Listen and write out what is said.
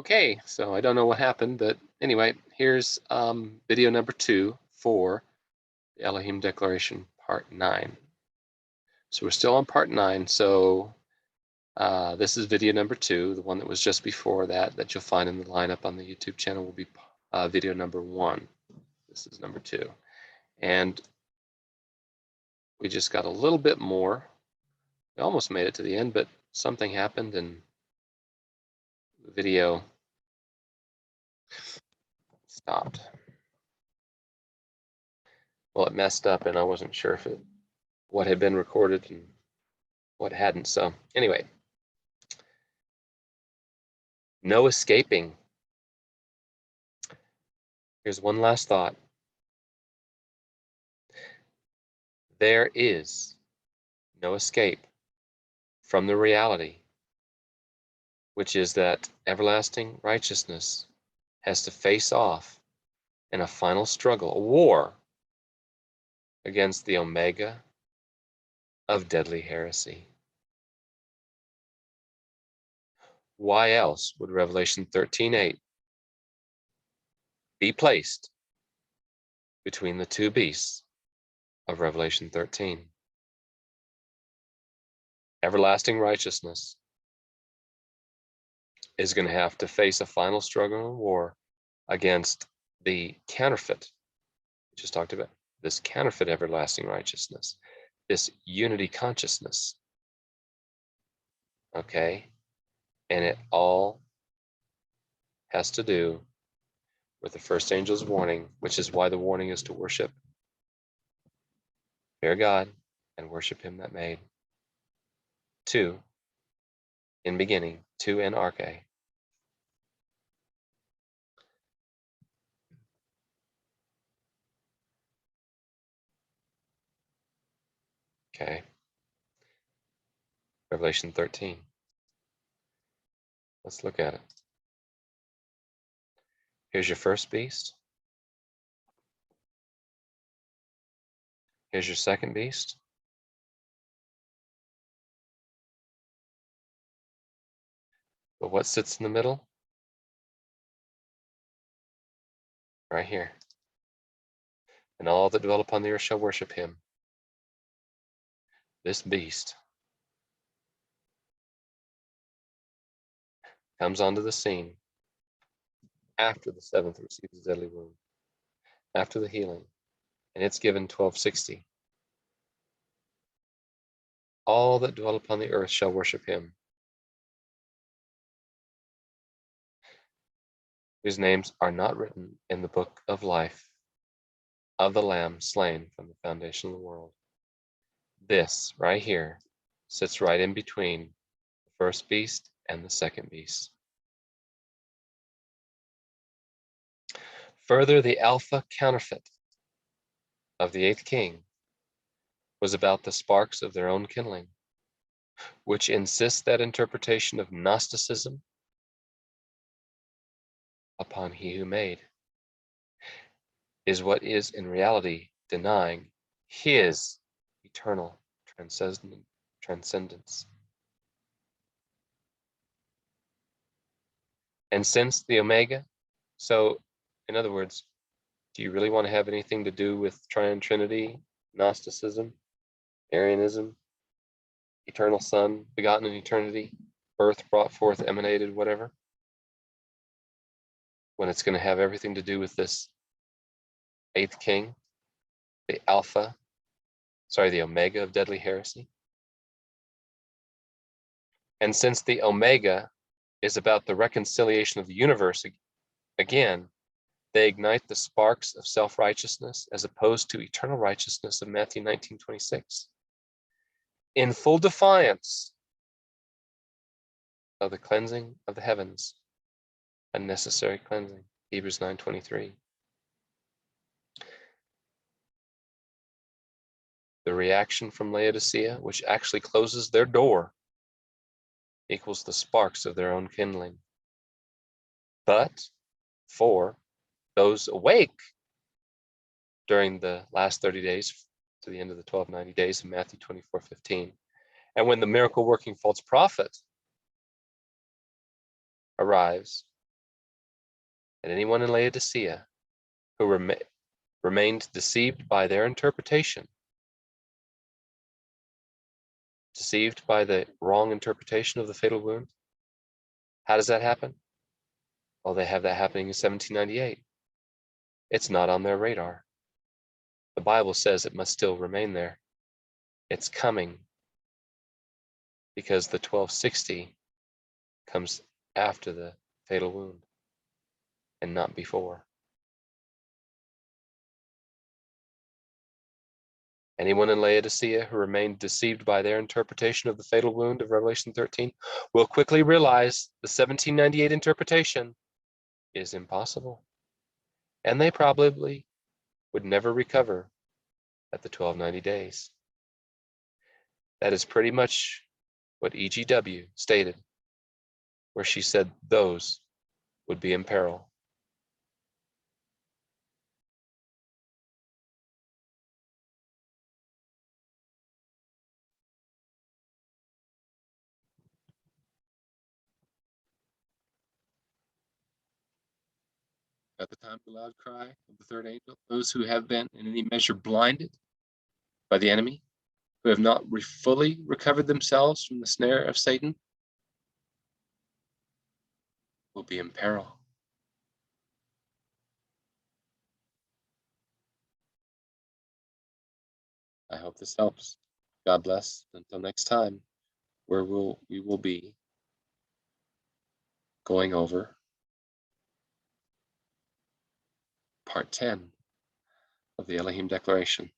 Okay, so I don't know what happened, but anyway, here's video number 2 for the Elohim Declaration, part 9. So we're still on part 9. So this is video number 2. The one that was just before that you'll find in the lineup on the YouTube channel will be video number 1. This is number 2. And we just got a little bit more. We almost made it to the end, but something happened and the video stopped. Well, it messed up and I wasn't sure if what had been recorded and what hadn't. So anyway, no escaping. Here's one last thought. There is no escape from the reality, which is that everlasting righteousness has to face off in a final struggle, a war against the Omega of deadly heresy. Why else would Revelation 13:8 be placed between the two beasts of Revelation 13? Everlasting righteousness is going to have to face a final struggle and war against the counterfeit, we just talked about, this counterfeit everlasting righteousness, this unity consciousness. Okay? And it all has to do with the first angel's warning, which is why the warning is to worship, fear God, and worship him that made. 2, in beginning, 2 in arche. Okay. Revelation 13. Let's look at it. Here's your first beast. Here's your second beast. But what sits in the middle? Right here. And all that dwell upon the earth shall worship him. This beast comes onto the scene after the seventh receives a deadly wound, after the healing, and it's given 1260. All that dwell upon the earth shall worship him, whose names are not written in the book of life of the Lamb slain from the foundation of the world. This right here sits right in between the first beast and the second beast. Further, the alpha counterfeit of the eighth king was about the sparks of their own kindling, which insists that interpretation of Gnosticism upon he who made is what is in reality denying his eternal transcendence. And since the Omega, so in other words, do you really want to have anything to do with Triune Trinity, Gnosticism, Arianism, eternal Son, begotten in eternity, birth, brought forth, emanated, whatever, when it's going to have everything to do with this eighth king, the Omega of deadly heresy? And since the Omega is about the reconciliation of the universe, again, they ignite the sparks of self-righteousness as opposed to eternal righteousness of Matthew 19:26, in full defiance of the cleansing of the heavens, a necessary cleansing, Hebrews 9:23. The reaction from Laodicea, which actually closes their door, equals the sparks of their own kindling. But for those awake during the last 30 days to the end of the 1290 days of Matthew 24:15, and when the miracle working false prophet arrives And anyone in Laodicea who remained deceived by their interpretation, deceived by the wrong interpretation of the fatal wound, how does that happen? Well, they have that happening in 1798. It's not on their radar. The Bible says it must still remain there. It's coming because the 1260 comes after the fatal wound and not before. Anyone in Laodicea who remained deceived by their interpretation of the fatal wound of Revelation 13 will quickly realize the 1798 interpretation is impossible, and they probably would never recover at the 1290 days. That is pretty much what EGW stated, where she said those would be in peril. At the time of the loud cry of the third angel, those who have been in any measure blinded by the enemy, who have not fully recovered themselves from the snare of Satan, will be in peril. I hope this helps. God bless. Until next time, where we will be going over part 10 of the Elohim Declaration.